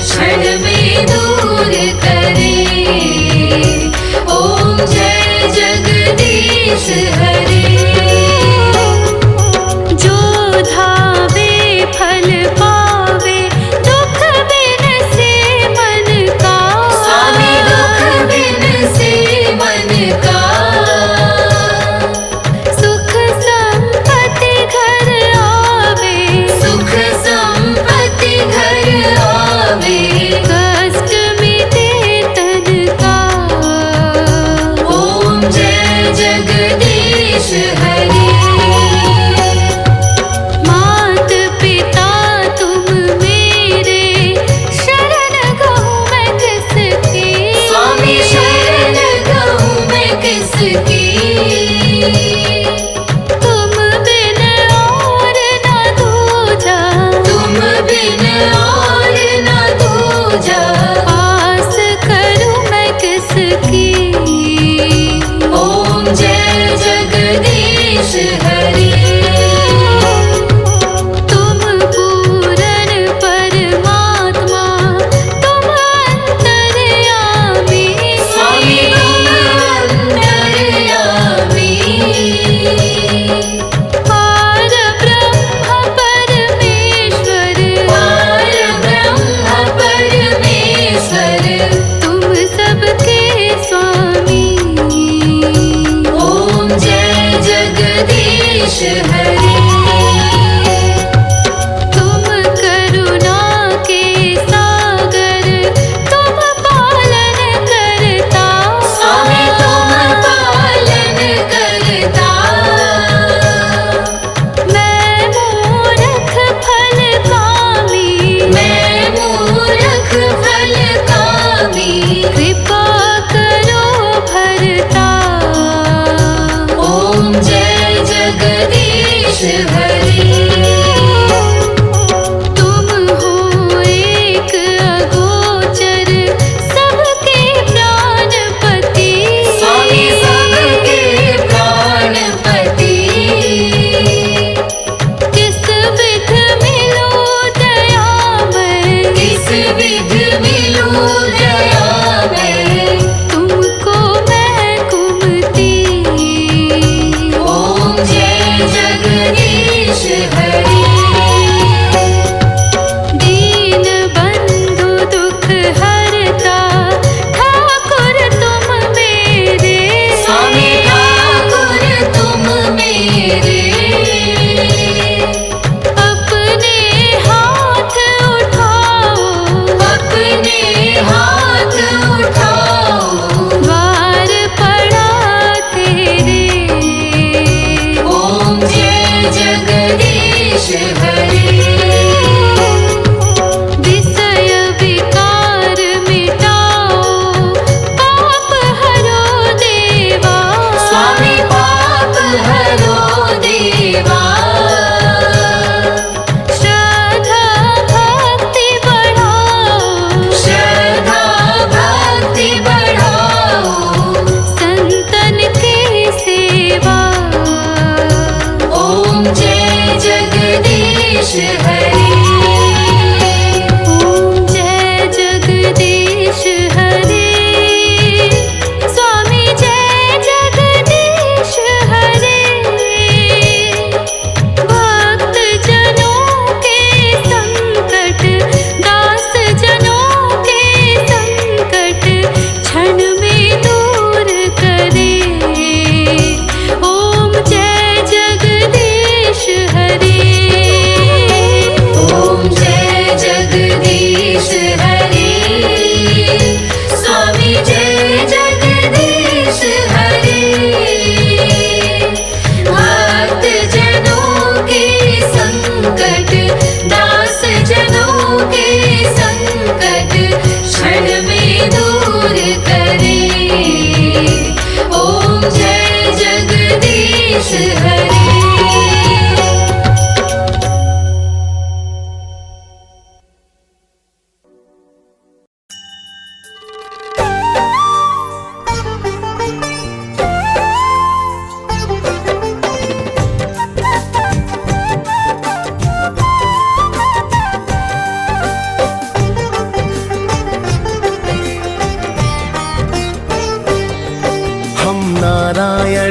क्षण में दूर करे। ओम जय जगदीश हरे। जो धावे फल पावे दुख बिन से मन का। स्वामी दुख बिन से मन का। सुख संपत्ति घर आवे। सुख संपत्ति घर आवे। कष्ट मिटे तन का। ओम जय जगदीश हरे। मात पिता तुम मेरे शरण कहूँ मैं किसकी। स्वामी शरण कहूँ मैं किसकी। तुम बिन और न दूजा। तुम बिन और न दूजा। आस करूँ मैं किसकी। ओम जय जगदीश हरे। तुम पूरन परमात्मा तुम अंतर्यामी। स्वामी तुम अंतर्यामी। पार ब्रह्म परमेश्वर। पार ब्रह्म परमेश्वर। तुम सबके स्वामी। ओम जय जगदीश हरे। तुम करुणा के सागर तुम पालन करता। स्वामी तुम पालन करता। मैं मूर्ख फल कामी। मैं मूर्ख फल कामी। कृपा करो भरता। ओम जय जगदीश हरे। तुम हो एक अगोचर सबके प्राणपति। स्वामी सबके प्राणपति। किस विध मिलो दयामय। किस विध मिलो दयामय। तुमको मैं कुमति। ओम जय जगदीश हरे। दीन बंधु दुख हरता ठाकुर तुम मेरे। स्वामी ठाकुर तुम मेरे। अपने हाथ उठाओ। अपने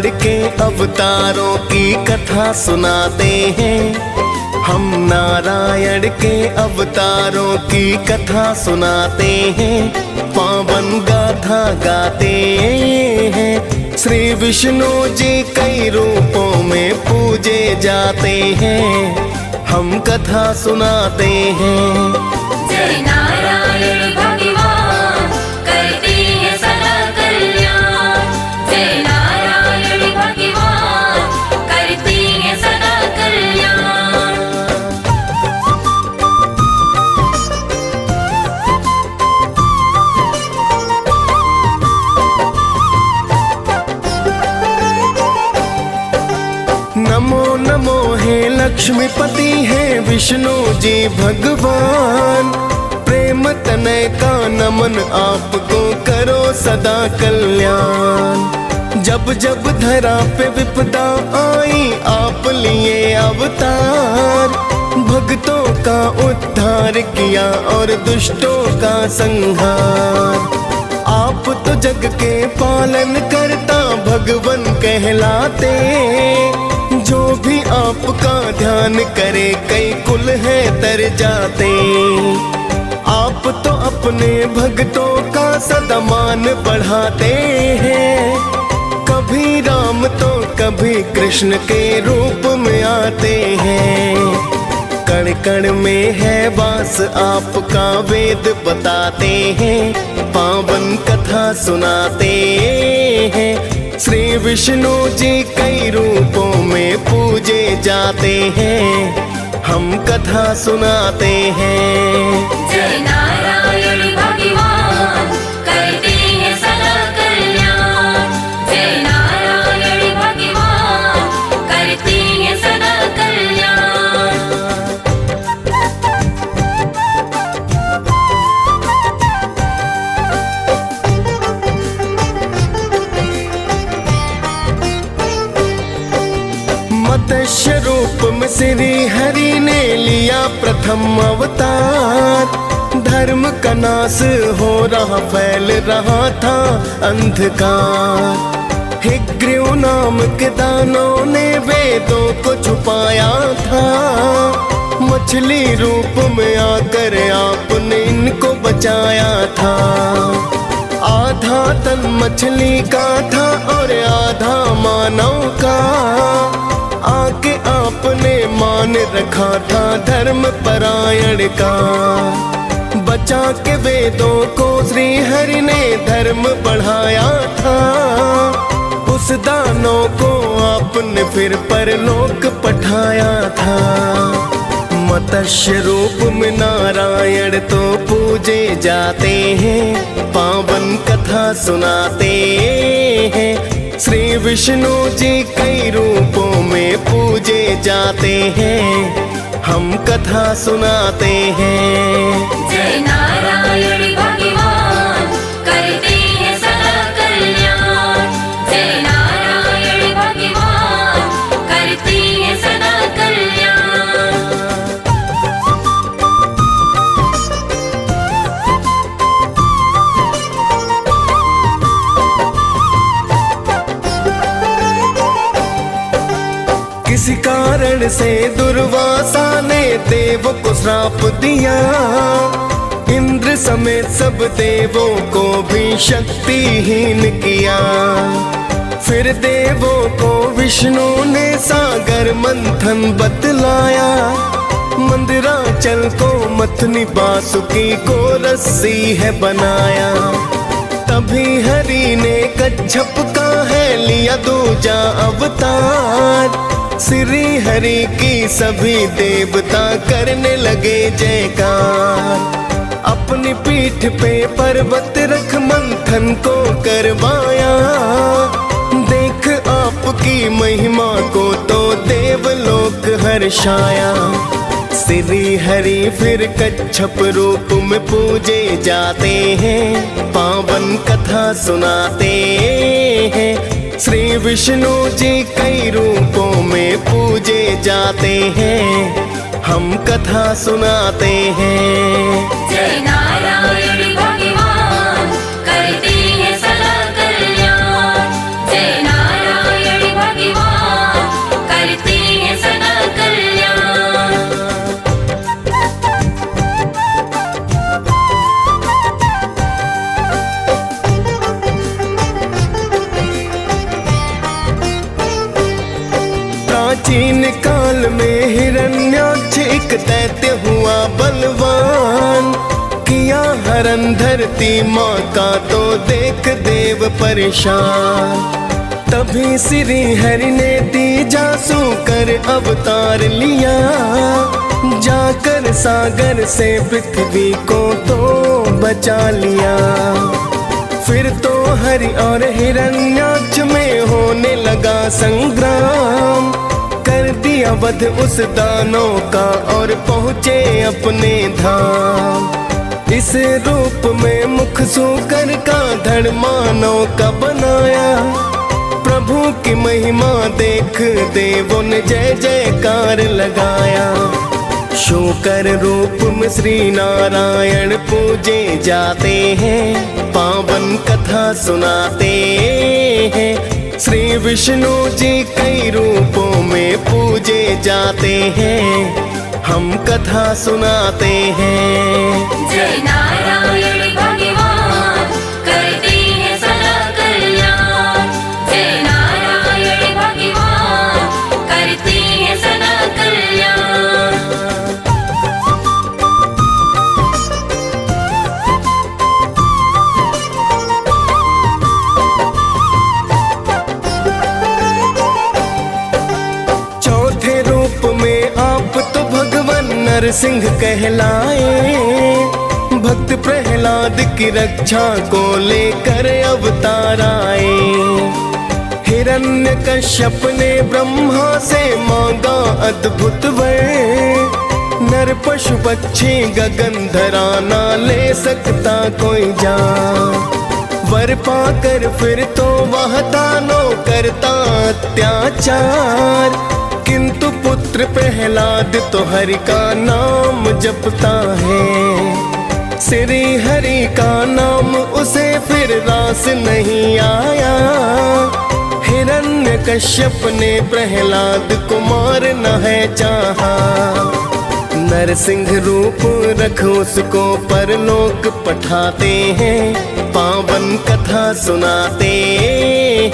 नारायण के अवतारों की कथा सुनाते हैं। हम नारायण के अवतारों की कथा सुनाते हैं, पावन गाथा गाते हैं। श्री विष्णु जी कई रूपों में पूजे जाते हैं, हम कथा सुनाते हैं। जय नारायण भगवान करते हैं सदा कल्याण। जय नारायण भगवान करते हैं सदा कल्याण। नमो नमो हे लक्ष्मीपति है विष्णु जी भगवान। प्रेम तनय का नमन आपको करो सदा कल्याण। जब जब धरा पे विपदा आई आप लिए अवतार। भक्तों का उद्धार किया और दुष्टों का संहार। आप तो जग के पालन करता भगवन कहलाते। जो भी आपका ध्यान करे कई कुल है तर जाते। आप तो अपने भक्तों का सदा मान बढ़ाते हैं। कभी राम तो कभी कृष्ण के रूप में आते हैं। कण कण में है वास आपका वेद बताते हैं, पावन कथा सुनाते हैं। श्री विष्णु जी कई रूपों में पूजे जाते हैं, हम कथा सुनाते हैं। जय नारायण भगवान करते हैं सदा कल्याण। जय नारायण भगवान करते हैं सदा कल्याण। मत्स्य रूप में श्री हरि ने लिया प्रथम अवतार। धर्म का नाश हो रहा फैल रहा था अंधकार। हिग्रीव नाम के दानों ने वेदों को छुपाया था। मछली रूप में आकर आपने इनको बचाया था। आधा तन मछली का था और आधा मानव का। आके आपने मान रखा था धर्म परायण का। बचा के वेदों को श्री हरि ने धर्म बढ़ाया था। उस दानों को आपने फिर परलोक पठाया था। मत्स्य रूप में नारायण तो पूजे जाते हैं, पावन कथा सुनाते हैं। श्री विष्णु जी कई रूपों में पूजे जाते हैं, हम कथा सुनाते हैं। जय नारायण भगवान करते हैं सदा कल्याण। जय नारायण भगवान करते हैं सदा कल्याण। किसी कारण से दुर्वासा ने देव को श्राप दिया। इंद्र समेत सब देवों को भी शक्तिहीन किया। फिर देवों को विष्णु ने सागर मंथन बतलाया। मंदिराचल को मथनी बासुकी को रस्सी है बनाया। तभी हरि ने कच्छप का है लिया दूजा अवतार। श्री हरि की सभी देवता करने लगे जयकार। अपनी पीठ पे पर्वत रख मंथन को करवाया। देख आपकी महिमा को तो देवलोक हर्षाया। श्री हरि फिर कच्छप रूप में पूजे जाते हैं, पावन कथा सुनाते हैं। श्री विष्णु जी कई रूपों में पूजे जाते हैं, हम कथा सुनाते हैं। जय नारायण भगवान करते हैं सदा कल्याण। जय नारायण हरण धरती माँ का तो देख देव परेशान। तभी श्री हरि ने तीजासु कर अवतार लिया, जाकर सागर से पृथ्वी को तो बचा लिया। फिर तो हरि और हिरण्याक्ष में होने लगा संग्राम, कर दिया वध उस दानव का और पहुँचे अपने धाम। इस रूप में मुख सूकर का धड़ मानव का बनाया, प्रभु की महिमा देख देवों ने जय जयकार लगाया। शूकर रूप में श्री नारायण पूजे जाते हैं, पावन कथा सुनाते हैं। श्री विष्णु जी कई रूपों में पूजे जाते हैं, हम कथा सुनाते हैं। जय नारायण भगवान करते हैं सदा कल्याण। जय नारायण भगवान करते हैं सदा कल्याण। चौथे रूप में आप तो भगवान नरसिंह कहलाए, भक्त प्रहलाद की रक्षा को लेकर अवतार आए। हिरण्यकश्यप ने ब्रह्मा से मांगा अद्भुत वर, नर पशु पक्षी गगन धरा ना ले सकता कोई जान। वर पाकर फिर तो वह दानों करता अत्याचार, किंतु पुत्र प्रहलाद तो हरि का नाम जपता है। श्री हरि का नाम उसे फिर रास नहीं आया, हिरण्यकश्यप ने प्रहलाद को मारना है चाहा। नरसिंह रूप रख उसको परलोक पठाते हैं, पावन कथा सुनाते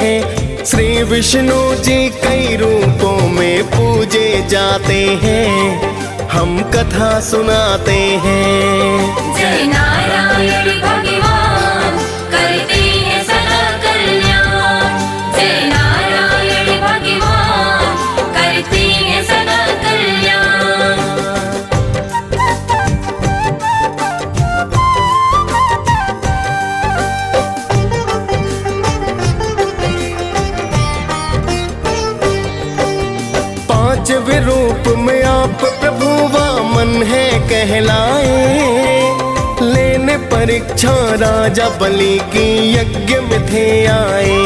हैं। श्री विष्णु जी कई रूपों में पूजे जाते हैं, हम कथा सुनाते हैं। जय नारायण भगवान करते हैं सदा कल्याण। जय नारायण भगवान करते हैं सदा कल्याण। पांचवें रूप में आप प्रभु वामन है कहलाए, लेने परीक्षा राजा बलि की यज्ञ में थे आए।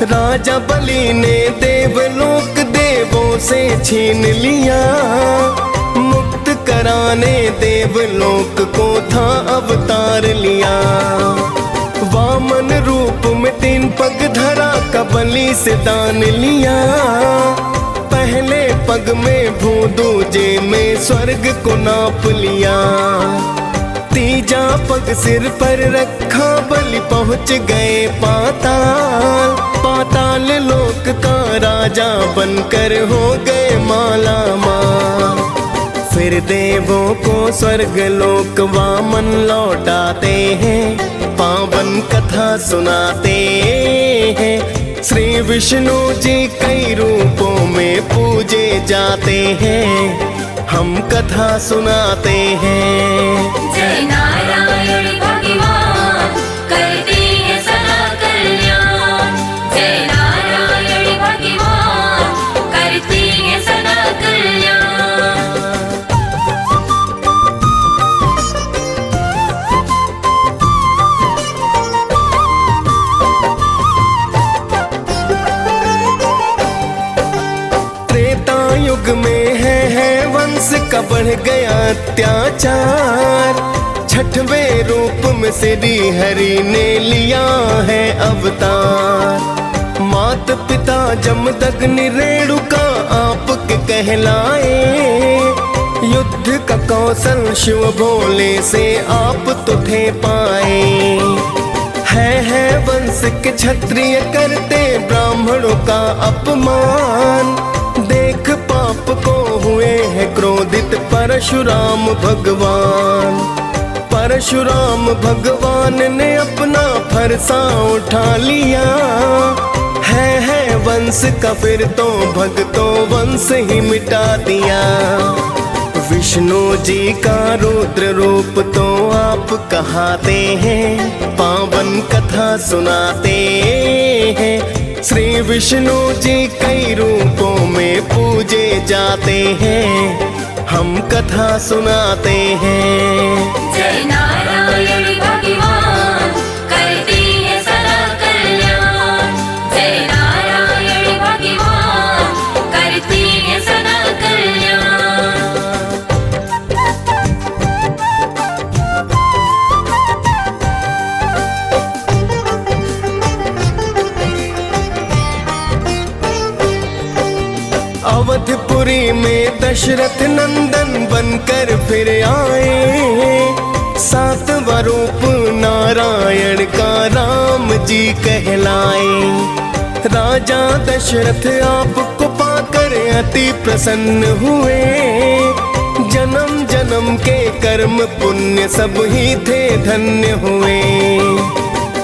राजा बलि ने देवलोक देवों से छीन लिया, मुक्त कराने देवलोक को था अवतार लिया। वामन रूप में 3 पग धरा का बलि से दान लिया, पहले पग में भू दूजे में स्वर्ग को नाप लिया। तीजा पग सिर पर रखा बलि पहुँच गए पाताल, पाताल लोक का राजा बनकर हो गए माला माल। फिर देवों को स्वर्ग लोक वामन लौटाते हैं, पावन कथा सुनाते हैं। श्री विष्णु जी कई रूपों में पूजे जाते हैं, हम कथा सुनाते हैं। जय नारायण भगवान करते हैं सदा कल्याण। जय नारायण भगवान करते हैं सदा कल्याण। युग में है वंश का बढ़ गया अत्याचार, छठवें रूप में श्री हरि ने लिया है अवतार। मात पिता जमदग्नि रेणुका आपके कहलाए, युद्ध का कौशल शिव भोले से आप तो थे पाए। है वंश के क्षत्रिय करते ब्राह्मणों का अपमान, देख पाप को हुए हैं क्रोधित परशुराम भगवान। परशुराम भगवान ने अपना फरसा उठा लिया। है वंश का फिर तो भक्तों वंश ही मिटा दिया। विष्णु जी का रुद्र रूप तो आप कहाते हैं, पावन कथा सुनाते हैं। श्री विष्णु जी कई रूपों में पूजे जाते हैं, हम कथा सुनाते हैं। जय नारायण भगवान करती है सदा कल्याण। जय नारायण भगवान करती है सदा कल्याण। अवधपुरी में दशरथ नंदन बनकर फिर आए, सातवां रूप नारायण का राम जी कहलाए। राजा दशरथ आपको पाकर अति प्रसन्न हुए, जन्म जन्म के कर्म पुण्य सब ही थे धन्य हुए।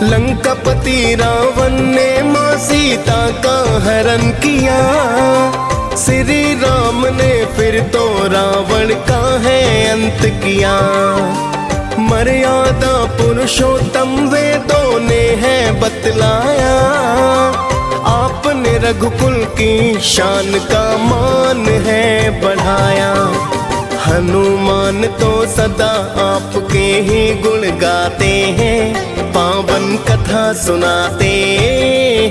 लंकापति रावण ने मां सीता का हरण किया, श्री राम ने फिर तो रावण का है अंत किया। मर्यादा पुरुषोत्तम वेदों ने है बतलाया, आपने रघुकुल की शान का मान है बढ़ाया। हनुमान तो सदा आपके ही गुण गाते हैं, पावन कथा सुनाते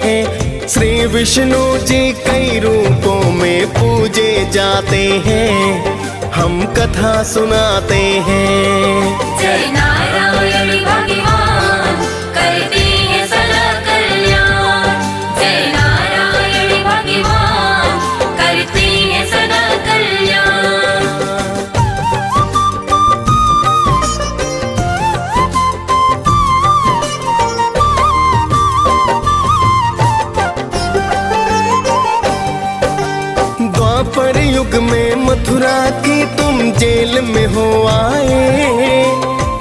हैं। श्री विष्णु जी कई रूपों में पूजे जाते हैं, हम कथा सुनाते हैं। जय नारायण भगवान करती है सदा कल्याण। जय नारायण भगवान करती है सदा कल्याण। द्वापर युग में मथुरा की तुम जेल में हो आए,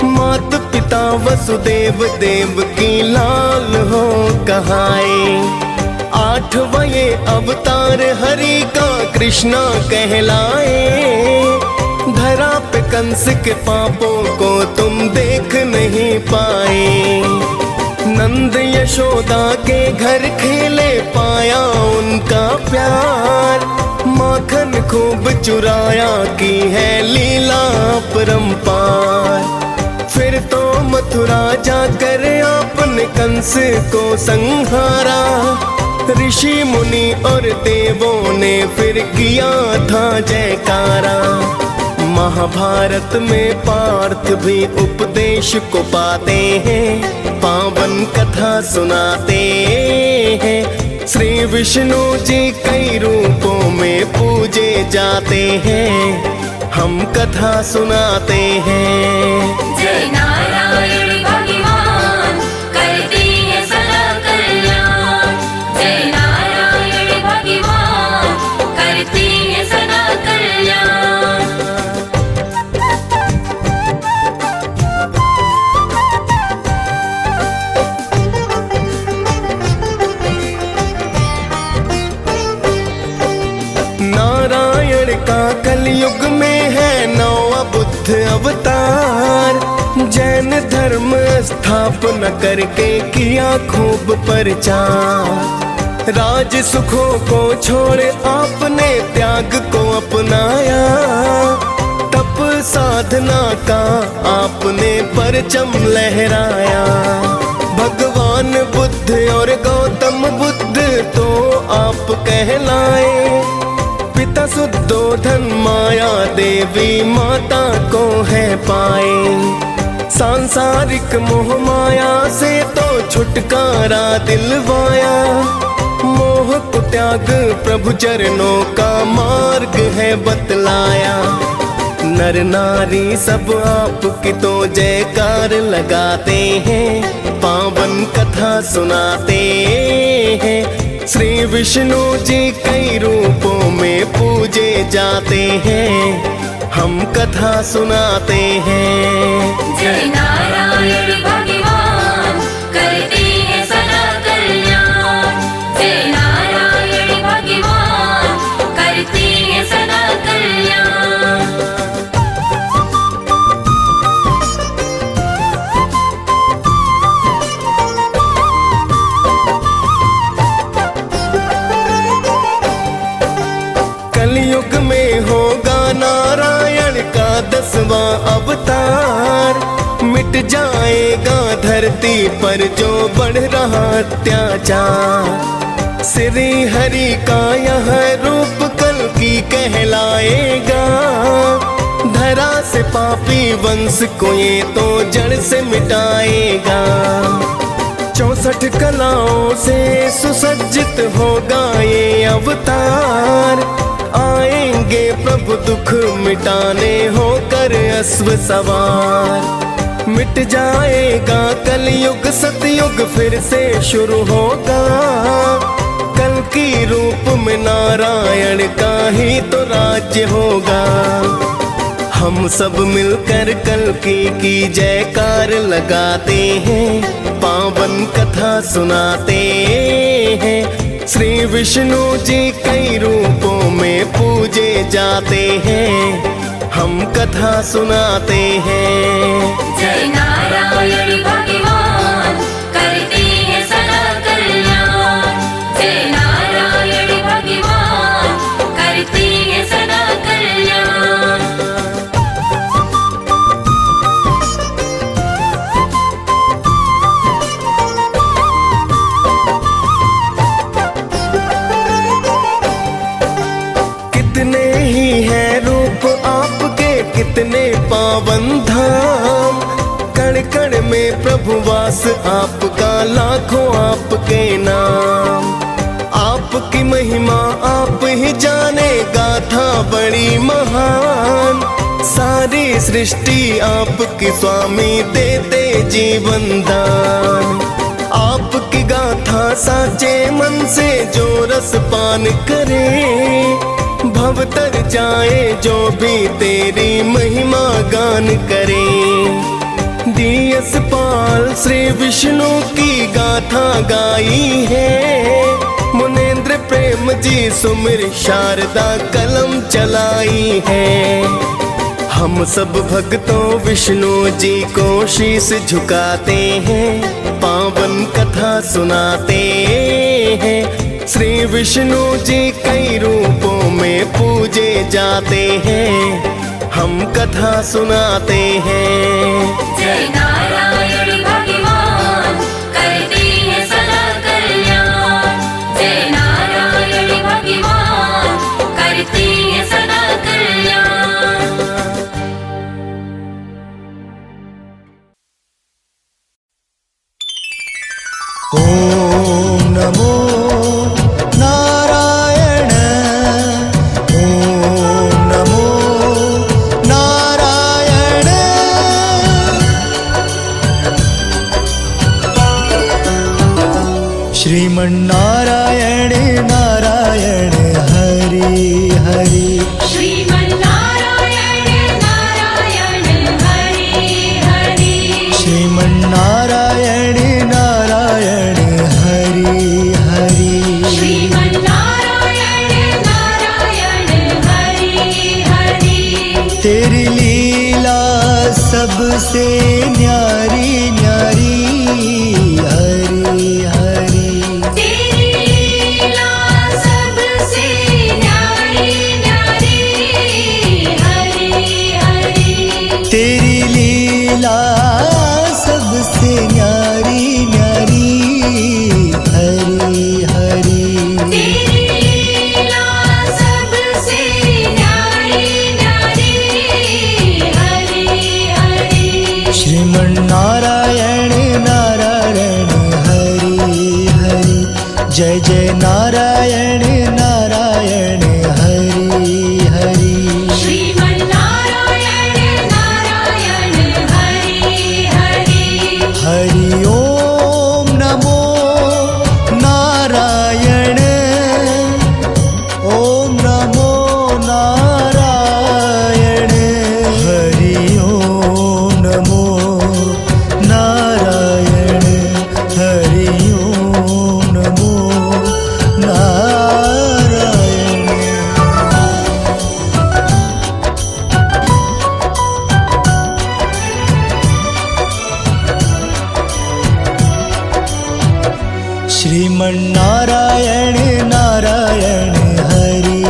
मात पिता वसुदेव देव की लाल हो कहाए। 8वां ये अवतार हरि का कृष्णा कहलाए, धरा पे कंस के पापों को तुम देख नहीं पाए। नंद यशोदा के घर खेले पाया उनका प्यार, माखन खूब चुराया की है लीला परंपार। फिर तो मथुरा जाकर आपने कंस को संहारा, ऋषि मुनि और देवों ने फिर किया था जयकारा। महाभारत में पार्थ भी उपदेश को पाते हैं, पावन कथा सुनाते हैं। श्री विष्णु जी कई रूपों में पूजे जाते हैं, हम कथा सुनाते हैं। जय नारायण भगवान करती है सदा कल्याण। जय नारायण भगवान करती है सदा कल्याण। नारायण का कलयुग में है 9वां बुद्ध अवतार, जैन धर्म स्थापना करके किया खूब प्रचार। राज सुखों को छोड़ आपने त्याग को अपनाया, तप साधना का आपने परचम लहराया। भगवान बुद्ध और गौतम बुद्ध तो आप कहलाए, पिता सुद्धोधन माया देवी माता को है पाए। सांसारिक मोह माया से तो छुटकारा दिलवाया, मोह को त्याग प्रभु चरणों का मार्ग है बतलाया। नर नारी सब आपकी तो जयकार लगाते हैं, पावन कथा सुनाते हैं। श्री विष्णु जी कई रूपों में पूजे जाते हैं, हम कथा सुनाते हैं। जय जाएगा धरती पर जो बढ़ रहा अत्याचार। श्री हरि का यह रूप कल की कहलाएगा। धरा से पापी वंश को ये तो जड़ से मिटाएगा। 64 कलाओं से सुसज्जित होगा ये अवतार। आएंगे प्रभु दुख मिटाने होकर अश्व सवार। मिट जाएगा कलयुग सतयुग फिर से शुरू होगा। कल की रूप में नारायण का ही तो राज्य होगा। हम सब मिलकर कल की जयकार लगाते हैं। पावन कथा सुनाते हैं। श्री विष्णु जी कई रूपों में पूजे जाते हैं। हम कथा सुनाते हैं। जय नारायण भगवान करते हैं सदा कल्याण। जय नारायण भगवान करते हैं सदा कल्याण। कितने ही हैं रूप आपके, कितने पावन धाम। कण कण में प्रभु वास आपका, लाखों आपके नाम। आपकी महिमा आप ही जाने, गाथा बड़ी महान। सारी सृष्टि आपकी स्वामी देते जीवन दान। आपकी गाथा साचे मन से जो रस पान करे, भव तर जाए जो भी तेरी महिमा गान करे। दियस पाल श्री विष्णु की गाथा गाई है। मुनेन्द्र प्रेम जी सुमिर शारदा कलम चलाई है। हम सब भक्तों विष्णु जी को शीश झुकाते हैं। पावन कथा सुनाते हैं। श्री विष्णु जी कई रूपों में पूजे जाते हैं। हम कथा सुनाते हैं। जय नारायण भगवान करते हैं सदा कल्याण। जय नारायण भगवान करते हैं सदा कल्याण। ओम नमो नारायण। ओम नमो नारायण। श्रीमन्नारायण नारायण हरि हरि। श्रीमन्नारायण नारायण हरि हरि। श्रीमन्नारायण नारायण हरि हरि। श्रीमन्नारायण नारायण हरि हरि। तेरी लीला सबसे न्यारी न्यारी हरि हरि। तेरी लीला सबसे न्यारी न्यारी हरि हरि। तेरी लीला सबसे न्यारी न्यारी हरि हरि। तेरी लीला सबसे न्यारी न्यारी हरि हरि। श्रीमन्नारायण नारायण हरि हरि। जय जय नारायण नारायण हरि हरि। श्रीमन्नारायण नारायण हरि हरि। हरि ओम नमो नारायण। ओम नमो नारायण। हरि ओम नमो नारायण। हरि ओम नमो नारायण। श्रीमन्नारायण नारायण हरि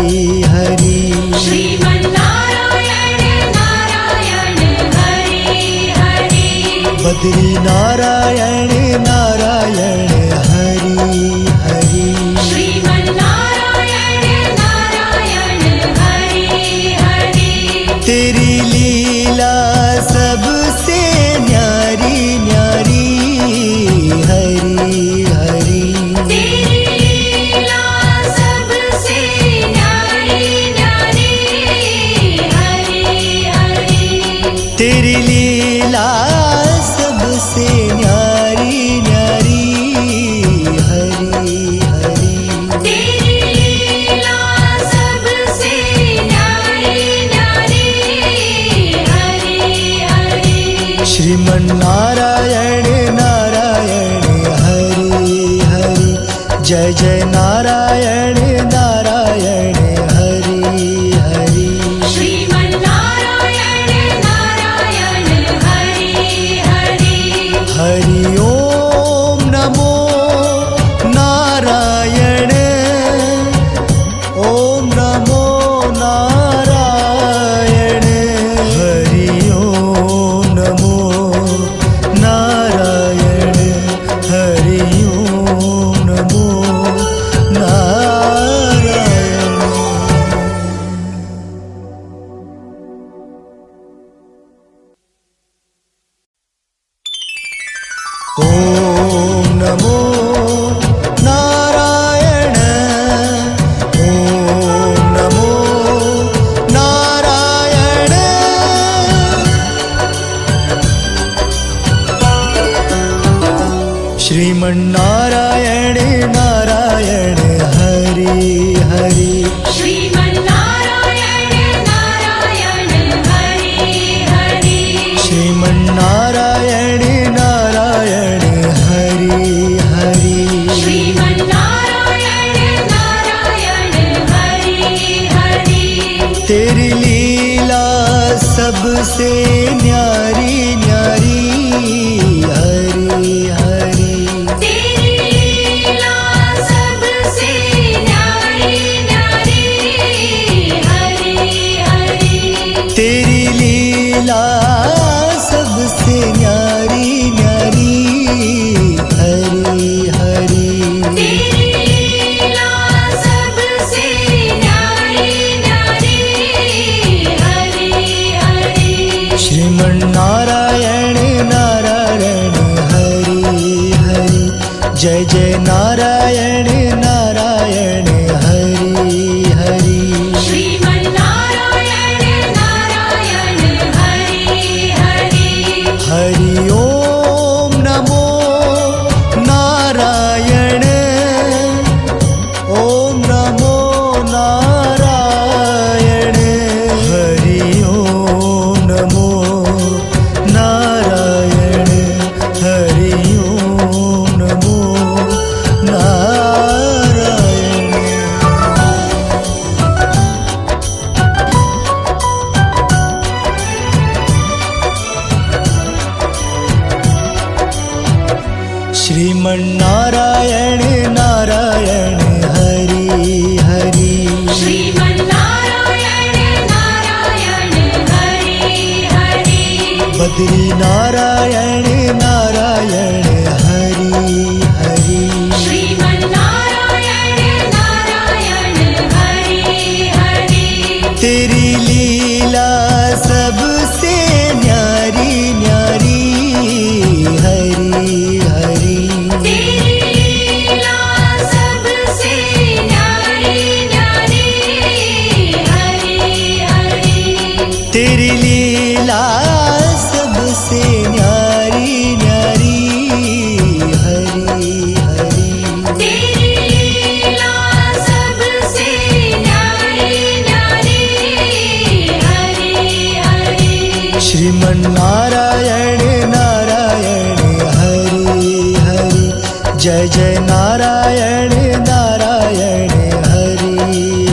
हरि। श्रीमन्नारायण नारायण हरि हरि। बद्री नारायण नारायण हरि हरि श्रीमन्नारायण नारायण हरि हरि तेरी लीला सबसे न्यारी न्यारी हरि हरि तेरी लीला सबसे न्यारी न्यारी हरि हरि तेरी लीला सबसे न्यारी न्यारी हरि हरि तेरी लीला सबसे न्यारी न्यारी हरि हरि श्रीमन्नारायण नारायण हरि हरि जय जय नारायण नारायण हरि हरि श्रीमन्नारायण नारायण हरि हरि हरि ओम नमो नारायण ओम नमो नारायण हरि ओम नमो नारायण हरि ओम नमो नारायण ओम नमो नारायण ओम नमो नारायण श्रीमन्नारायण नारायण हरि हरि श्रीमन्नारायण नारायण हरि हरि श्रीमन्नारायण नारायण हरि हरि श्रीमन्नारायण नारायण हरि हरि तेरी लीला सबसे न्यारी न्यारी हरि हरि तेरी लीला सबसे न्यारी न्यारी हरि हरि तेरी लीला सबसे न्यारी न्यारी हरि हरि तेरी लीला सबसे न्यारी न्यारी हरि हरि श्रीमन्नारायण नारायण हरि हरि जय जय नारायण नारायण हरि हरि श्रीमन्नारायण नारायण हरि हरि हरि ओम नमो नारायण ओम नमो नारायण हरि ओम नमो नारायण हरि ओम नमो नारायण श्रीमन्नारायण नारायण हरि हरि श्रीमन्नारायण नारायण हरि हरि बद्री नारायण नारायण हरि हरि श्रीमन्नारायण नारायण हरि हरि तेरी लीला सबसे न्यारी न्यारी हरि हरि तेरी लीला सबसे न्यारी न्यारी हरि हरि तेरी लीला सबसे न्यारी न्यारी हरि हरि तेरी लीला सबसे न्यारी न्यारी हरि हरि श्रीमन्नारायण नारायण हरि हरि जय जय नारायण नारायण हरि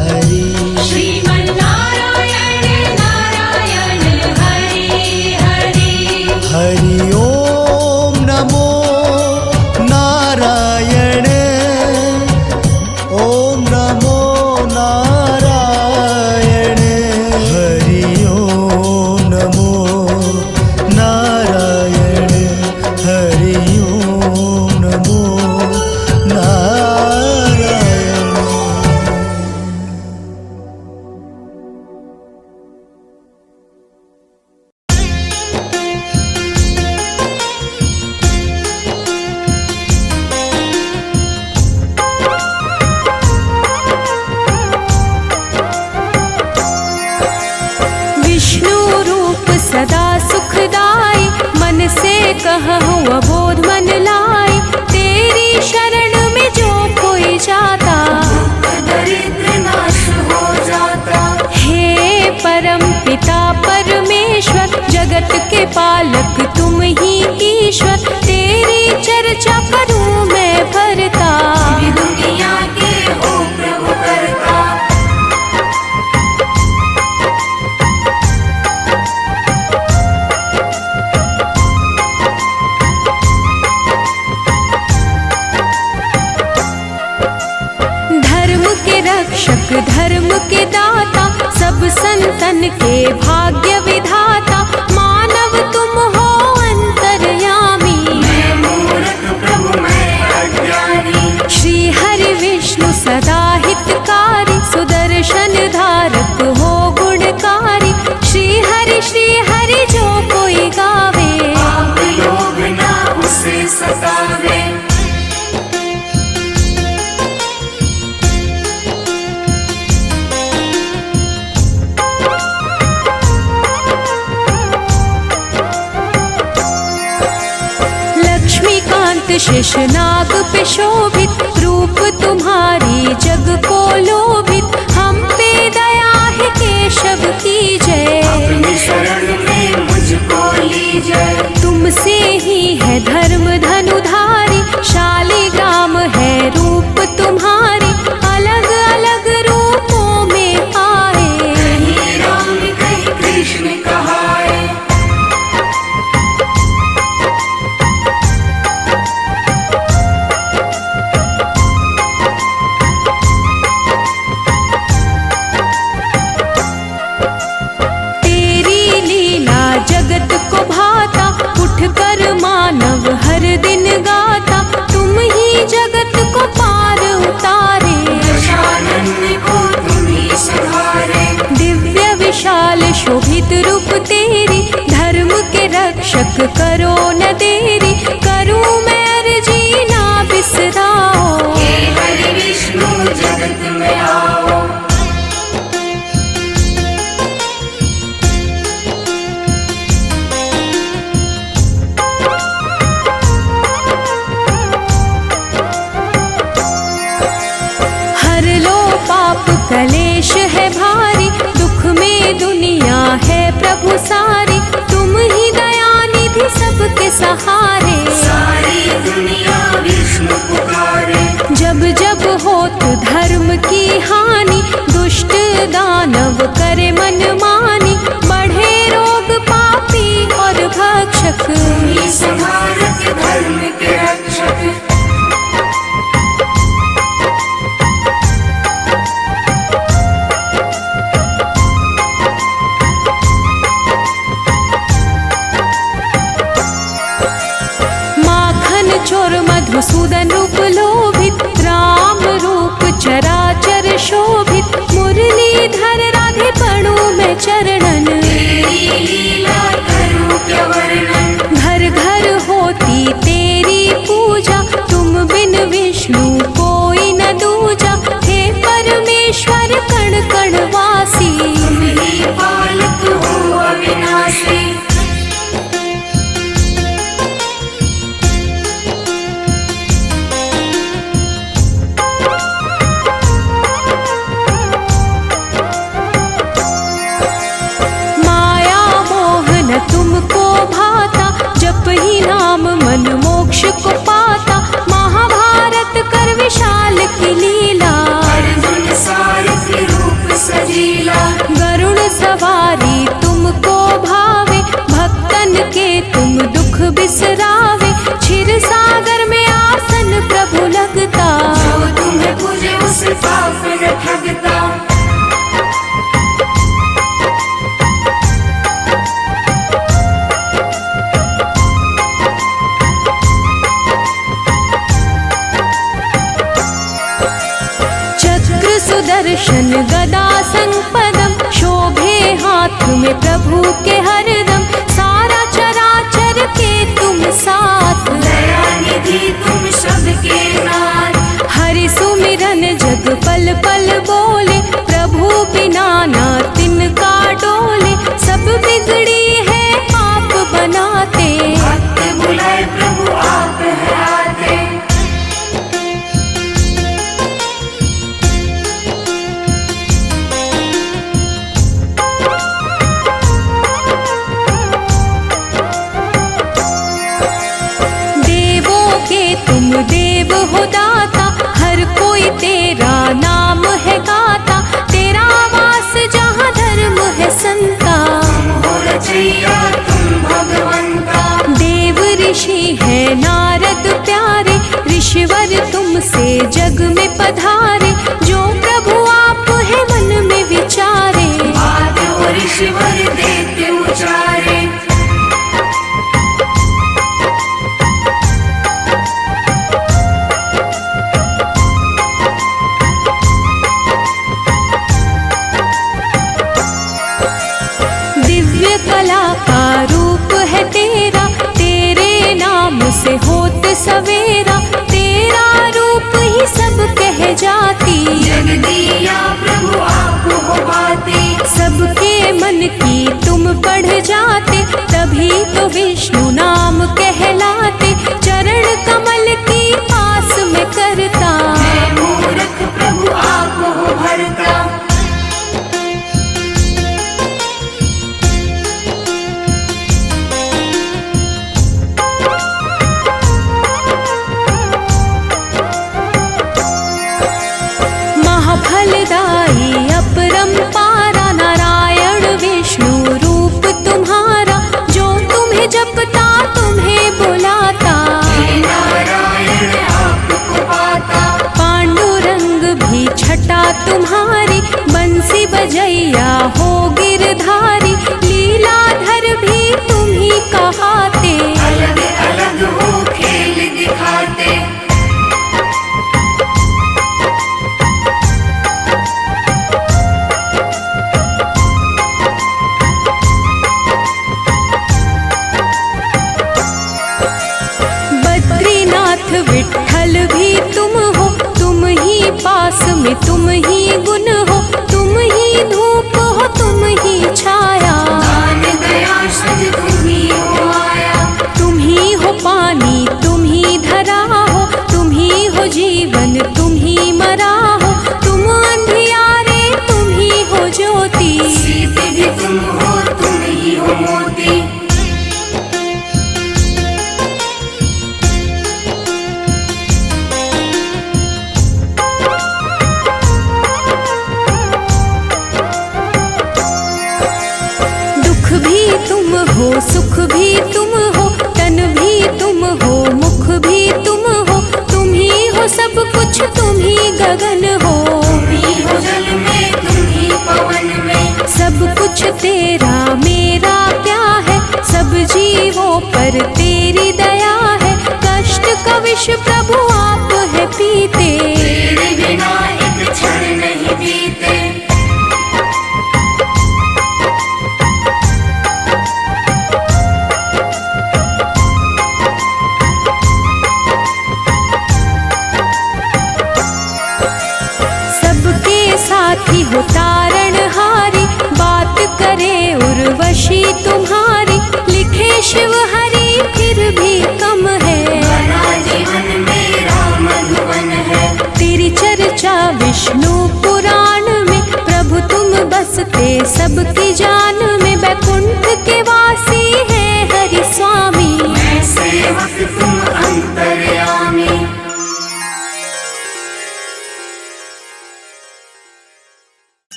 हरि श्रीमन्नारायण नारायण हरि हरि हरि ओम नमो नारायण ओम नमो नारायण हरि ओम नमो नारायण कहूँ अबोध मन लाई, तेरी शरण में जो कोई जाता दरिद्र नाश हो जाता। हे परम पिता परमेश्वर, जगत के पालक तुम ही ईश्वर, तेरी चर्चा करूं मैं भरता। दुनिया के हो प्रभु करता। धर्म के रक्षक धर्म के दाता, सब संतन के भाग्य विधाता, मानव तुम हो अंतर्यामी। मैं मूर्ख प्रभु मैं अज्ञानी। श्री हरि विष्णु सदा हितकारी, सुदर्शन धारक हो गुणकारी। श्री हरि जो कोई गावे, आप लोग ना उसे सतावे। लक्ष्मीकांत शेषनाग पे शोभित, रूप तुम्हारी जग को लोभित। हम पे दया है केशव की जय, अपनी शरण में मुझको लीजिए। तुमसे ही है धर्म धनुधारी, शालिग्राम है रूप तुम्हारी। अलग अलग रूपों में आए, कहीं राम कहीं कृष्ण कहाए। तेरी लीला जगत को भाता, उठ कर मानव हर दिन गाता। तुम ही जगत को पार उतारे, दशानन को तुम ही संहारे। दिव्य विशाल शोभित रूप तेरी, धर्म के रक्षक करो न देरी। करूं मैं अर्जी ना बिसराओ, हे हरि विष्णु जगत में आओ। हर लो पाप कलेश है भारी, दुख में दुनिया है प्रभु सारी। तुम ही दया निधि सबके सहारे, सारी दुनिया विष्णु पुकारे। जब जब होत धर्म की हानि, दुष्ट दानव करे मनमानी। बढ़े रोग पापी और भक्षक, ही संहारक धर्म के रक्षक। माखन चोर मधुसूदन रूप लोभित, राम रूप चराचर शोभित। मुरलीधर राधे पड़ू में चरणन, तेरी लीला करूं क्या वर्णन। घर घर होती तेरी पूजा, तुम बिन विष्णु कोई न दूजा। हे परमेश्वर कण कण वासी, तुम ही पालक हो अविनाशी। माया मोह न तुमको भाता, जप ही नाम मन मोक्ष को पाता। महाभारत कर विशाल की लीला, अर्जुन सारथी रूप सजीला। गरुड़ सवारी तुमको भावे, भक्तन के तुम दुख बिसरावे। क्षीर सागर में आसन प्रभु लगता, जो तुम्हें पूजे उसे पाप न ठगता। चक्र सुदर्शन गदा संपदम, शोभे हाथ में प्रभु के हरदम। सारा चराचर के तुम साथ, दया निधि तुम सबके नाथ। हरि सुमिरन जग पल पल बोले, प्रभु बिना ना तिनका डोले। सब बिगड़ी है पाप बनाते, भक्त बुला भैया तुम भगवंता। देव ऋषि है नारद प्यारे, ऋषिवर तुमसे जग में पधारे। जो प्रभु आप है मन में विचारे, बात और ऋषिवर देते उचारे। दिव्य कला का रूप है तेरा, तेरे नाम से होत सवेरा। तेरा रूप ही सब कह जाती, जग दिया प्रभु आप हो बाते। सबके मन की तुम पढ़ जाते, तभी तो विष्णु नाम कहलाते। चरण कमल की पास में करता, मैं मूर्ख प्रभु आप हो भरता। महाफलदाई अपरंपारा, नारायण विष्णु रूप तुम्हारा। जो तुम्हें जपता तुम्हें बुलाता, हे नारायण आपको पाता। पांडुरंग भी छटा तुम्हारी। बंसी बजैया हो गिरधारी, लीलाधर भी तुम ही कहाते। अलग अलग हो खेल दिखाते। बद्रीनाथ विठ्ठल भी तुम हो, तुम ही पास में तुम ही गुण हो। तुम ही धूप हो तुम ही छाया, दान दया सद तुम ही हो आया। तुम ही हो पानी तुम ही धरा हो। तुम ही हो जीवन तुम ही मरा हो। तुम अंधियारे तुम ही हो ज्योति, सीते भी तुम हो तुम ही हो मोती। दुख भी तुम हो सुख भी तुम हो, तन भी तुम हो मुख भी तुम हो। तुम ही हो सब कुछ तुम ही गगन हो, तुम ही हो जल में तुम ही पवन में। सब कुछ तेरा मेरा क्या है, सब जीवों पर तेरी दया है। कष्ट का विष प्रभु आप है पीते, तेरे बिना एक क्षण नहीं बीते। सबके साथी हो तारणहारी। बात करे उर्वशी तुम्हारी, लिखे शिव हरि फिर भी कम है। बना जीवन मेरा मधुबन है। तेरी चर्चा विष्णु पुराण में, प्रभु तुम बसते सबकी जान में। वैकुंठ के वासी है हरि स्वामी, मैं सेवक तुम अंतर्यामी।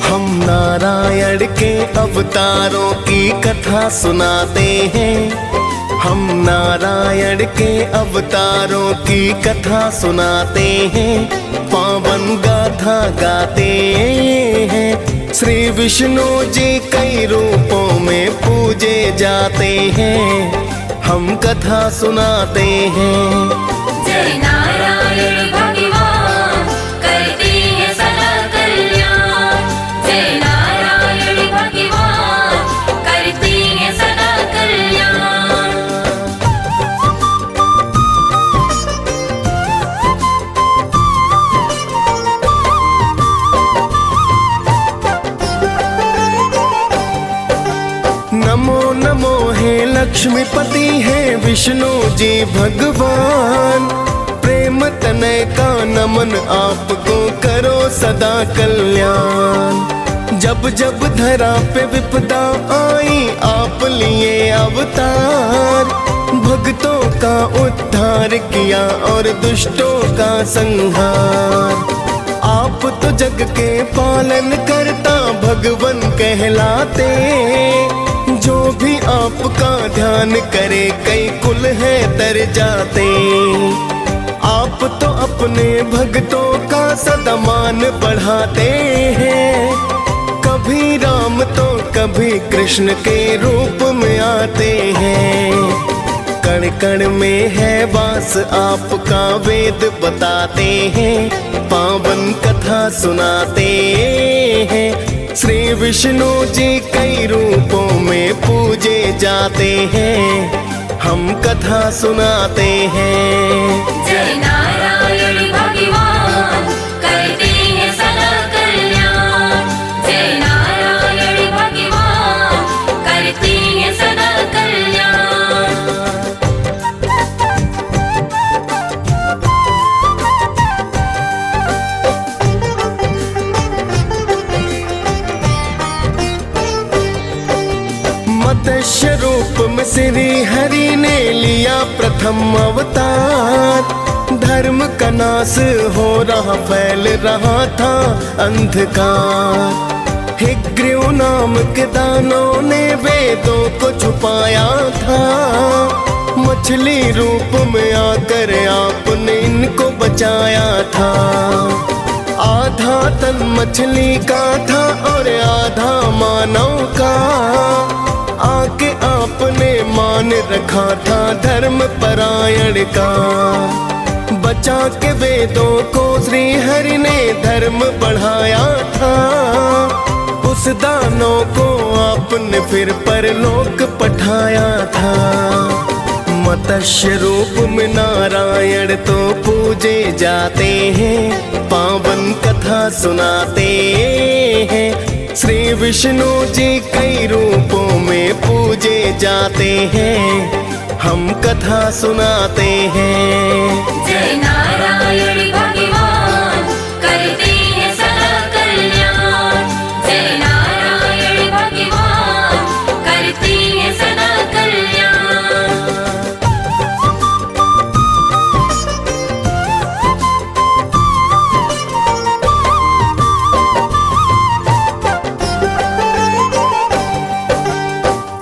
हम नारायण के अवतारों की कथा सुनाते हैं। हम नारायण के अवतारों की कथा सुनाते हैं। पावन गाथा गाते हैं। श्री विष्णु जी कई रूपों में पूजे जाते हैं। हम कथा सुनाते हैं। जय नारायण भगवान करते हैं सदा कल्याण। जय नारायण भगवान करते हैं सदा कल्याण। नमो नमो हे लक्ष्मीपति है विष्णु जी भगवान। प्रेम तनय का नमन आपको करो सदा कल्याण। जब जब धरा पे विपदा आई आप लिए अवतार, भक्तों का उद्धार किया और दुष्टों का संहार। आप तो जग के पालन करता भगवन कहलाते, जो भी आपका ध्यान करे कई कुल है तर जाते। आप तो अपने भक्तों का सदा मान बढ़ाते हैं, कभी राम तो कभी कृष्ण के रूप में आते हैं। कण कण में है वास आपका वेद बताते हैं, पावन कथा सुनाते हैं। श्री विष्णु जी कई रूपों में पूजे जाते हैं, हम कथा सुनाते हैं। जय नारायण भगवान करते हैं सदा कल्याण। जय नारायण भगवान करते हैं सदा कल्याण। मत्स्य रूप में श्री हरि ने लिया प्रथम अवतार, धर्म का नाश हो रहा फैल रहा था अंधकार। हिग्रीव नाम के दानों ने वेदों को छुपाया था, मछली रूप में आकर आपने इनको बचाया था। आधा तन मछली का था और आधा मानव का, आके आपने मान रखा था धर्म परायण का। बचा के वेदों को श्री हरि ने धर्म बढ़ाया था, उस दानों को आपने फिर परलोक पठाया था। मत्स्य रूप में नारायण तो पूजे जाते हैं, पावन कथा सुनाते हैं। श्री विष्णु जी कई रूपों में पूजे जाते हैं, हम कथा सुनाते हैं। जय नारायण भगवान करते हैं सदा कल्याण। जय नारायण भगवान करते हैं सदा कल्याण।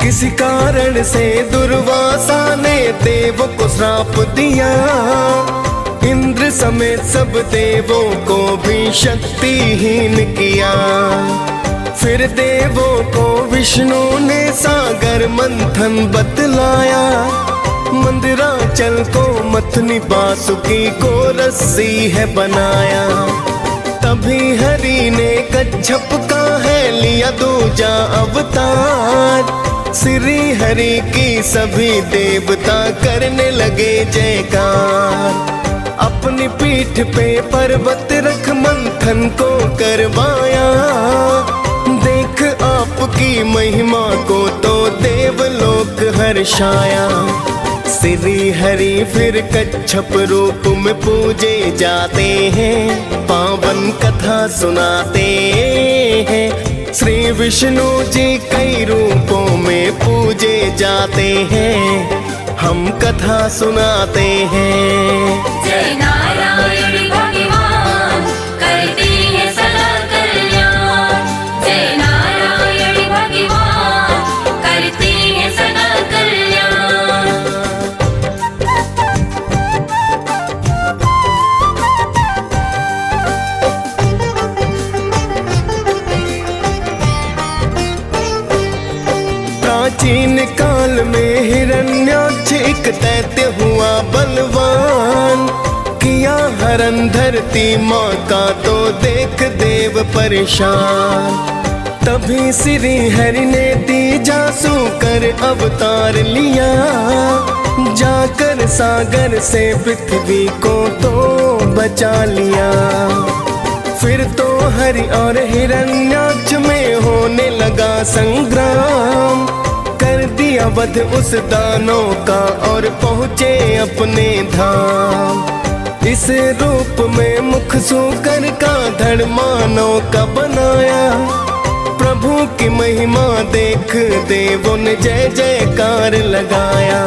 किसी कारण से दुर्वासा ने देवों को श्राप दिया, इंद्र समेत सब देवों को भी शक्तिहीन किया। फिर देवों को विष्णु ने सागर मंथन बतलाया, मंदिराचल को मथनी बासुकी को रस्सी है बनाया। तभी हरि ने कच्छप का है लिया दूजा अवतार, श्री हरि की सभी देवता करने लगे जयकार। अपनी पीठ पे पर्वत रख मंथन को करवाया, देख आपकी महिमा को तो देवलोक हर्षाया। श्री हरि फिर कच्छप रूप में पूजे जाते हैं, पावन कथा सुनाते हैं। श्री विष्णु जी कई रूपों में पूजे जाते हैं, हम कथा सुनाते हैं। जय नारायण भगवान करते हैं सदा कल्याण। जय नारायण भगवान करते हैं सदा कल्याण। प्राचीन काल में हिरण्याक्ष एक दैत्य हुआ बलवान, किया हरण धरती माँ का तो देख देव परेशान। तभी श्री हरि ने तीजासु कर अवतार लिया, जाकर सागर से पृथ्वी को तो बचा लिया। फिर तो हरि और हिरण्याक्ष में होने लगा संग्राम, कर दिया वध उस दानों का और पहुँचे अपने धाम। इस रूप में मुख सूकर का धड़ मानव का बनाया, प्रभु की महिमा देख देवों ने जय जयकार लगाया।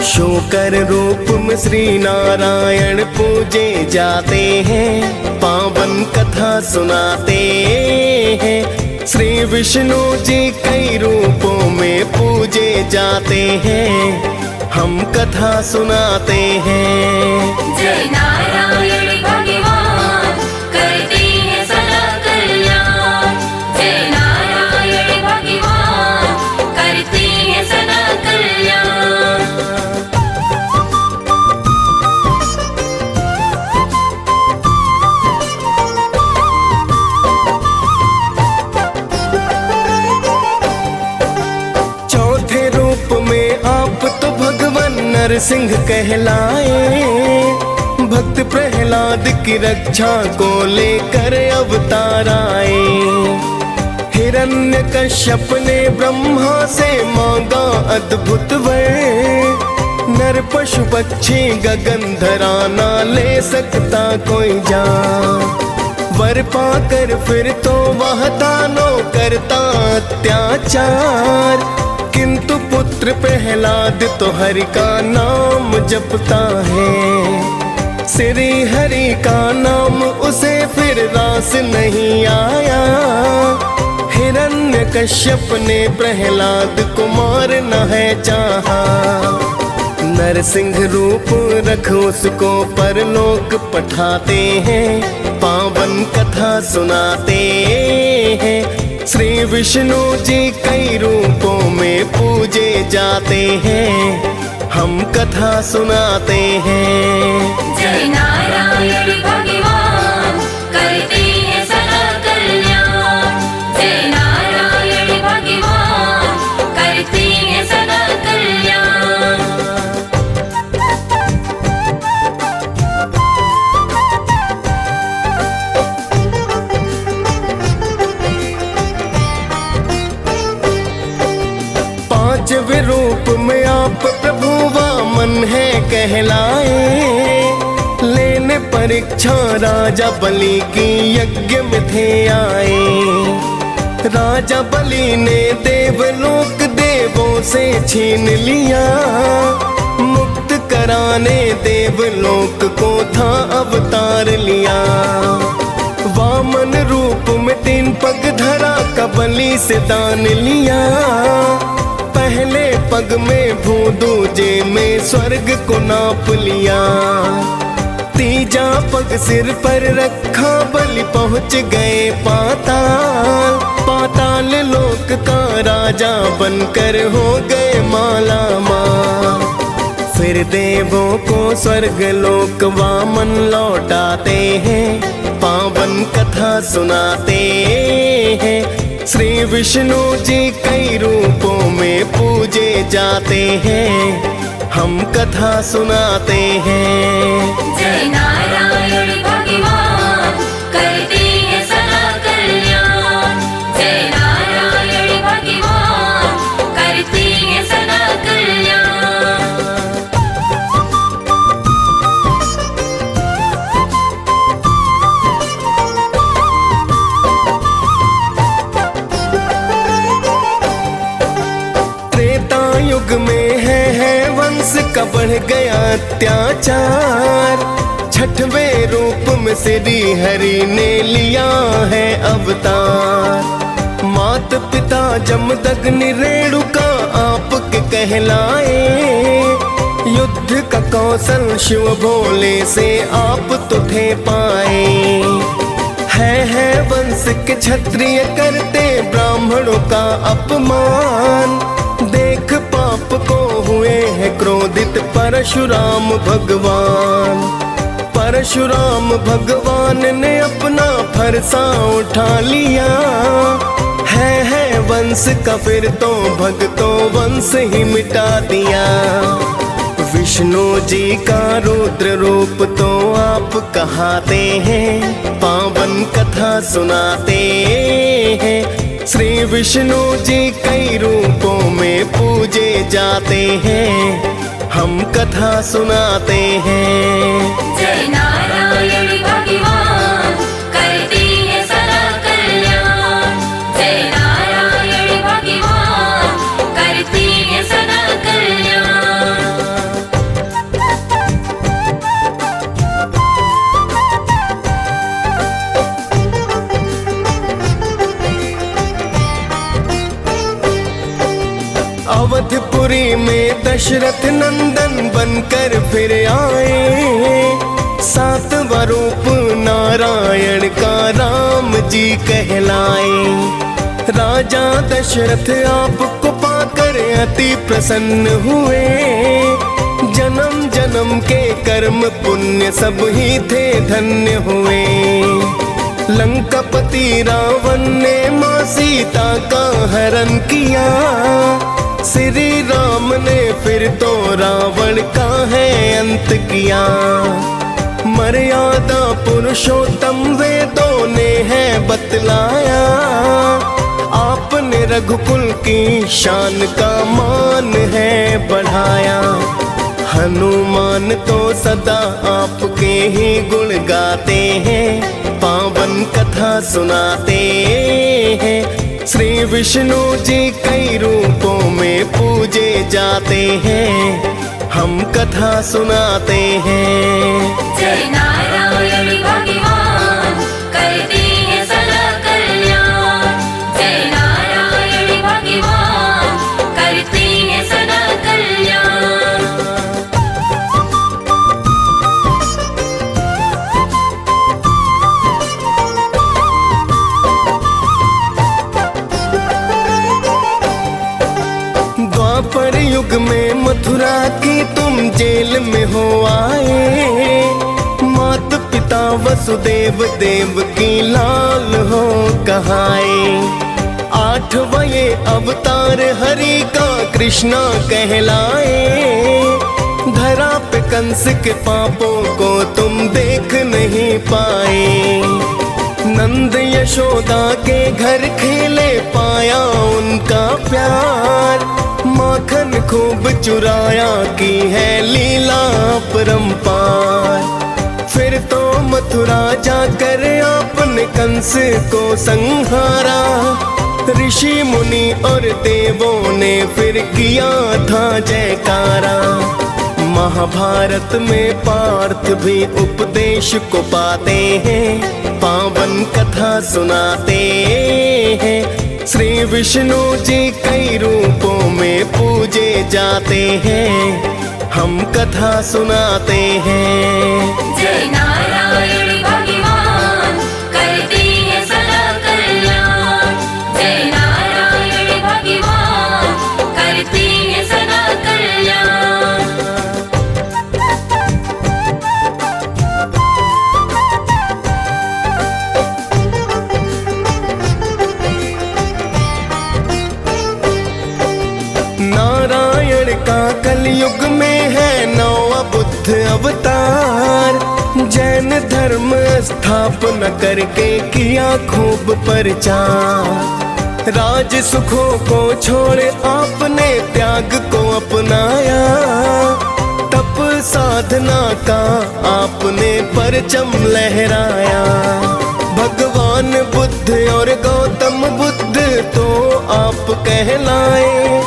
शोकर रूप में श्री नारायण पूजे जाते हैं, पावन कथा सुनाते हैं। श्री विष्णु जी कई रूपों में पूजे जाते हैं, हम कथा सुनाते हैं। जय नारायण भगवान करते हैं सदा कल्याण। जय नारायण भगवान करते हैं सदा कल्याण। चौथे रूप में आप तो भगवान नरसिंह कहलाए, भक्त प्रहलाद की रक्षा को लेकर अवतार आए। हिरण्यकश्यप ने ब्रह्मा से मांगा अद्भुत वर, नर पशु पक्षी गगन धरा ना ले सकता कोई जान। वर पाकर फिर तो वह दानों करता अत्याचार, किंतु पुत्र प्रहलाद तो हरि का नाम जपता है। श्री हरि का नाम उसे फिर रास नहीं आया। हिरण्यकश्यप ने प्रहलाद को मारना है चाहा, नरसिंह रूप रख उसको परलोक पठाते हैं, पावन कथा सुनाते हैं। श्री विष्णु जी कई रूपों में पूजे जाते हैं, हम कथा सुनाते हैं। जय नारायण भगवान करते हैं सदा कल्याण। जय नारायण भगवान करते हैं सदा कल्याण। पांचवें रूप में आप प्रभु वामन है कहलाए, लेने परीक्षा राजा बलि की यज्ञ में थे आए। राजा बलि ने देवलोक देवों से छीन लिया, मुक्त कराने देवलोक को था अवतार लिया। वामन रूप में 3 पग धरा का बलि से दान लिया, पहले पग में भू दूजे में स्वर्ग को नाप लिया। तीजा पग सिर पर रखा बलि पहुँच गए पाताल, पाताल लोक का राजा बनकर हो गए माला माल। फिर देवों को स्वर्ग लोक वामन लौटाते हैं, पावन कथा सुनाते हैं। श्री विष्णु जी कई रूपों में पूजे जाते हैं, हम कथा सुनाते हैं। जय नारायण भगवान करते हैं सदा कल्याण। जय नारायण भगवान करते हैं सदा कल्याण। युग में है वंश का बढ़ गया अत्याचार, छठवें रूप में श्री हरि ने लिया है अवतार। मात पिता जमदग्नि रेणुका आपके कहलाए, युद्ध का कौशल शिव भोले से आप तो थे पाए। है वंश के क्षत्रिय करते ब्राह्मणों का अपमान, देख पाप को हुए हैं क्रोधित परशुराम भगवान। परशुराम भगवान ने अपना फरसा उठा लिया, है वंश का फिर तो भक्तों वंश ही मिटा दिया। विष्णु जी का रुद्र रूप तो आप कहाते हैं, पावन कथा सुनाते हैं। श्री विष्णु जी कई रूपों में पूजे जाते हैं, हम कथा सुनाते हैं। जय नारायण भगवान करते हैं सदा कल्याण। जय नारायण अवधपुरी में दशरथ नंदन बनकर फिर आए, सातवां रूप नारायण का राम जी कहलाए। राजा दशरथ आपको पाकर अति प्रसन्न हुए, जन्म जन्म के कर्म पुण्य सब ही थे धन्य हुए। लंकापति रावण ने मां सीता का हरण किया, श्री राम ने फिर तो रावण का है अंत किया। मर्यादा पुरुषोत्तम वेदों ने है बतलाया, आपने रघुकुल की शान का मान है बढ़ाया। हनुमान तो सदा आपके ही गुण गाते हैं, पावन कथा सुनाते हैं। श्री विष्णु जी कई रूपों में पूजे जाते हैं, हम कथा सुनाते हैं। जय नारायण भगवान करते हैं सदा कल्याण। जय नारायण भगवान करते हैं सदा कल्याण। द्वापर युग में मथुरा की तुम जेल में हो आए, माता पिता वसुदेव देव की लाल हो कहाए। 8वां ये अवतार हरि का कृष्णा कहलाए, धरा पे कंस के पापों को तुम देख नहीं पाए। नंद यशोदा के घर खेले पाया उनका प्यार, माखन खूब चुराया की है लीला परंपार। फिर तो मथुरा जाकर आपने कंस को संहारा, ऋषि मुनि और देवों ने फिर किया था जयकारा। महाभारत में पार्थ भी उपदेश को पाते हैं, पावन कथा सुनाते हैं। श्री विष्णु जी कई रूपों में पूजे जाते हैं, हम कथा सुनाते हैं। जय नारायण भगवान करते हैं सदा कल्याण। जय नारायण भगवान करते हैं सदा कल्याण। नारायण का कलयुग में है 9वां बुद्ध अवतार, जैन धर्म स्थापना करके किया खूब प्रचार। राज सुखों को छोड़ आपने त्याग को अपनाया, तप साधना का आपने परचम लहराया। भगवान बुद्ध और गौतम बुद्ध तो आप कहलाए,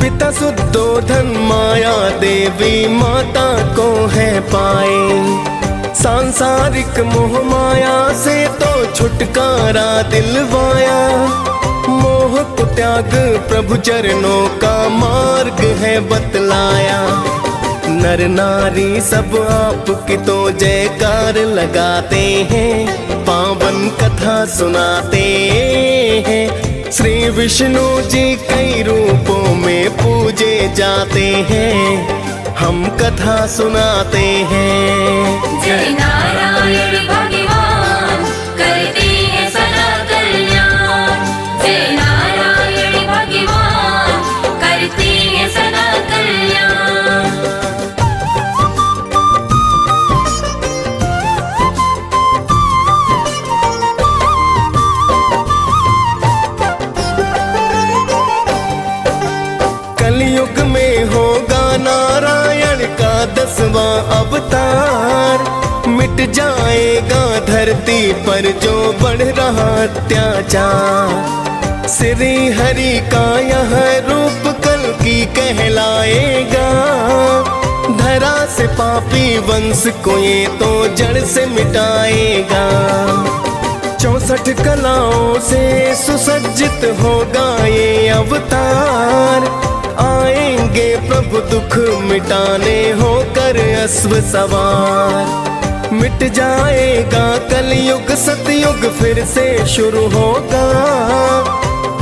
पिता शुद्धोधन माया देवी माता को है पाए। सांसारिक मोह माया से तो छुटकारा दिलवाया, मोह को त्याग प्रभु चरणों का मार्ग है बतलाया। नर नारी सब आपकी तो जयकार लगाते हैं, पावन कथा सुनाते हैं। श्री विष्णु जी कई रूपों में पूजे जाते हैं, हम कथा सुनाते हैं। जय नारायण भगवान करते हैं सदा कल्याण। जय नारायण भगवान करते हैं सदा कल्याण। कलयुग में होगा नारायण का 10वां अवतार, मिट जाएगा धरती पर जो बढ़ रहा अत्याचार। श्री हरि का यह रूप कल्कि कहलाएगा, धरा से पापी वंश को ये तो जड़ से मिटाएगा। 64 कलाओं से सुसज्जित होगा ये अवतार, आएंगे प्रभु दुख मिटाने होकर अश्व सवार। मिट जाएगा कलयुग सतयुग फिर से शुरू होगा।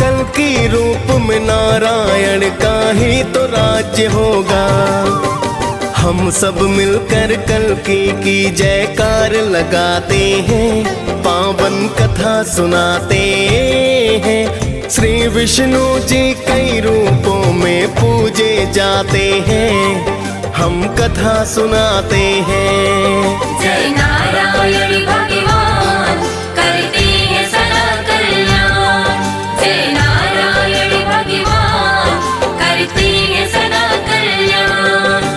कल की रूप में नारायण का ही तो राज्य होगा। हम सब मिलकर कल की जयकार लगाते हैं, पावन कथा सुनाते हैं। श्री विष्णु जी कई रूपों में पूजे जाते हैं, हम कथा सुनाते हैं। जय नारायण भगवान करते हैं सदा कल्याण। जय नारायण भगवान करते हैं सदा कल्याण।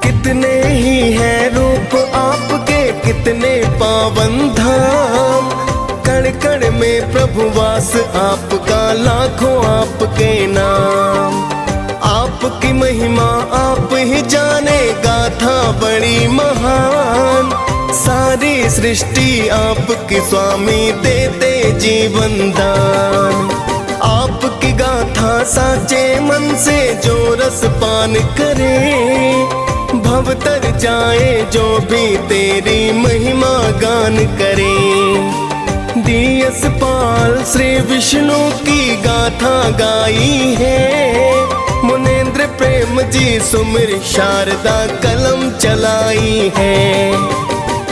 कितने ही हैं रूप आपके, कितने पावन धाम। कण कण में प्रभु वास आपका, लाखों आपके नाम। आपकी महिमा आप ही जाने, गाथा बड़ी महान। सारी सृष्टि आपकी स्वामी देते जीवन दान। आपकी गाथा साचे मन से जो रस पान करे, भव तर जाए जो भी तेरी महिमा गान करे। दियस पाल श्री विष्णु की गाथा गाई है। मुनेन्द्र प्रेम जी सुमिर शारदा कलम चलाई है।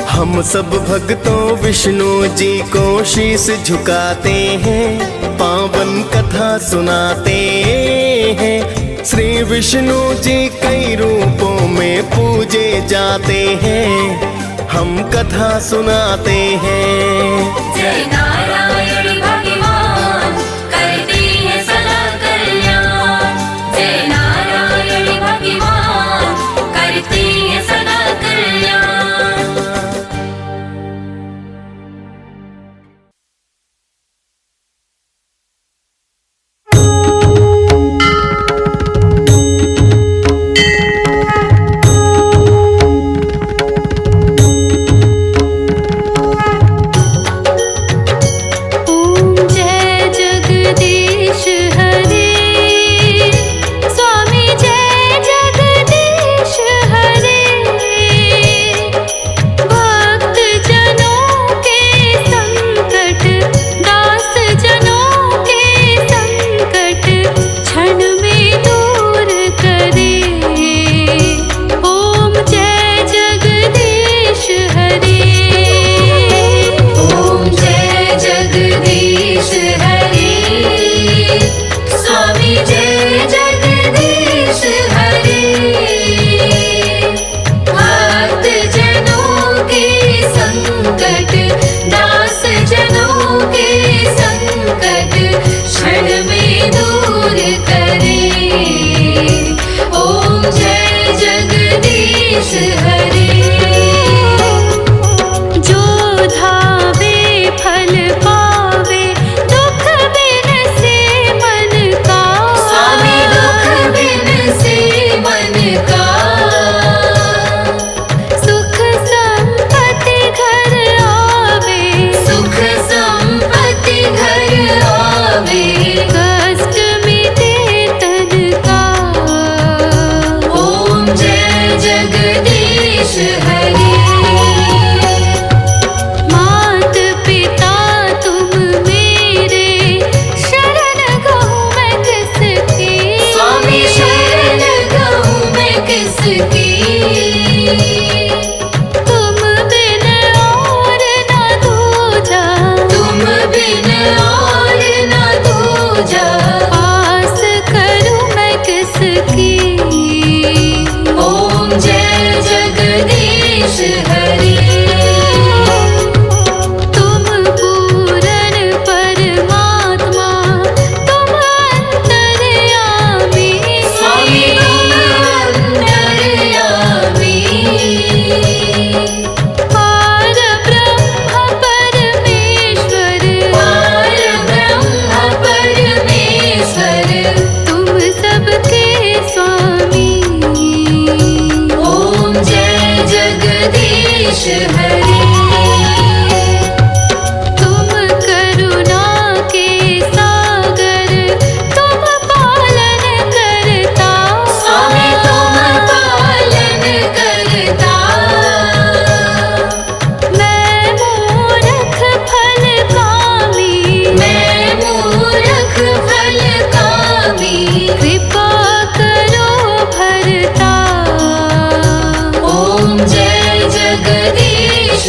हम सब भक्तों विष्णु जी को शीश झुकाते हैं, पावन कथा सुनाते हैं। श्री विष्णु जी कई रूपों में पूजे जाते हैं, हम कथा सुनाते हैं। जय नारायण भगवान करते हैं सदा कल्याण। जय नारायण भगवान करते हैं सदा कल्याण। स्वामी जगदीश हरि। तुम करुणा के सागर, तुम पालन करता। स्वामी तुम पालन करता। मैं मूरख फल कामी, मैं मूरख फल कामी। कृपा करो भरता। ओम जय जगदीश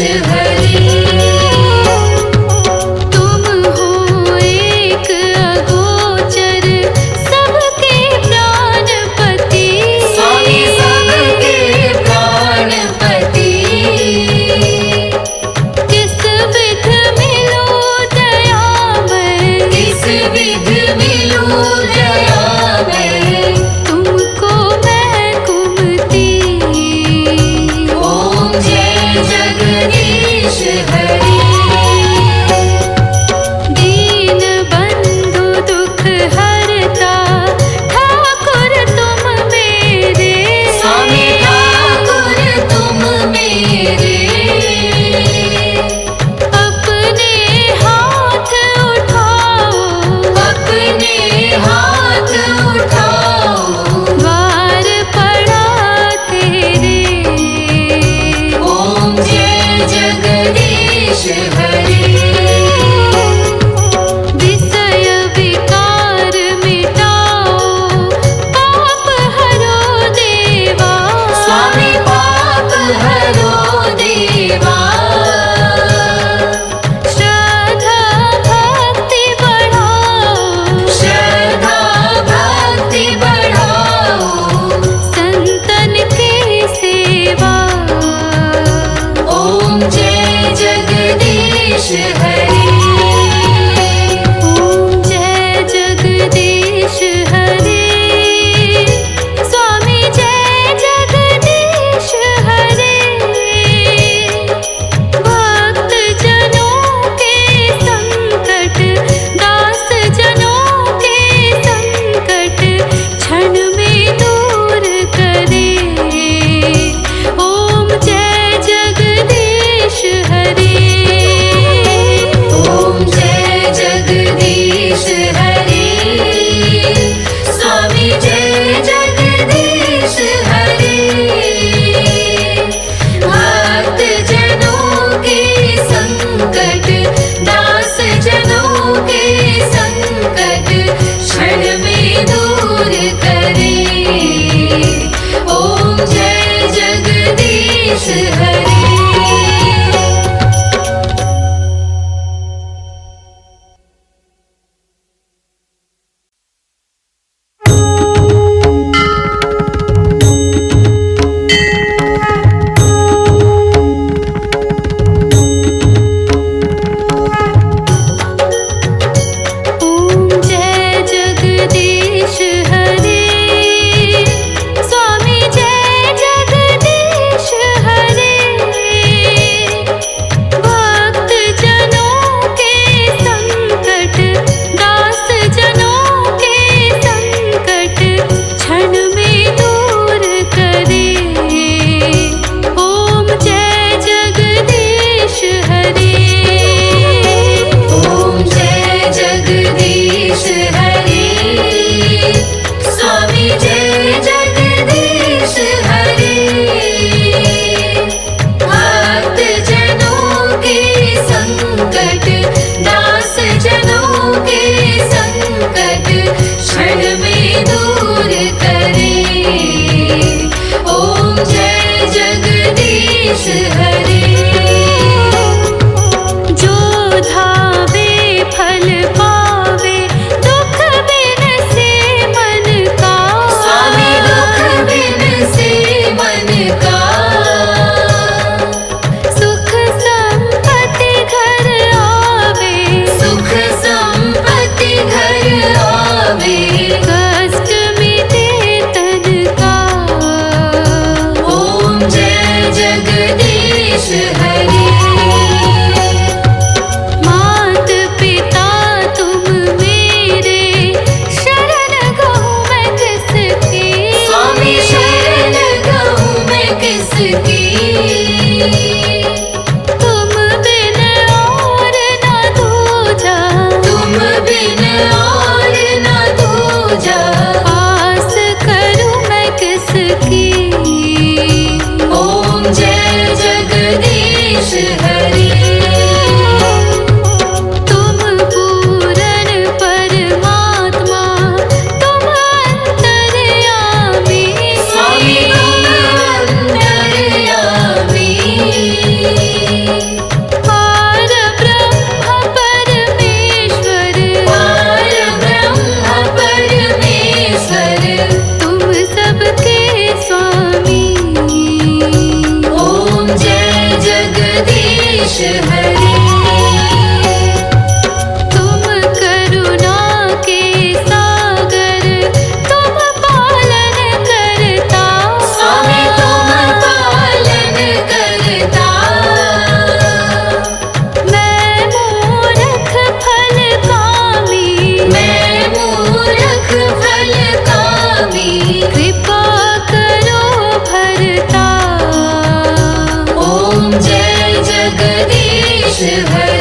हरि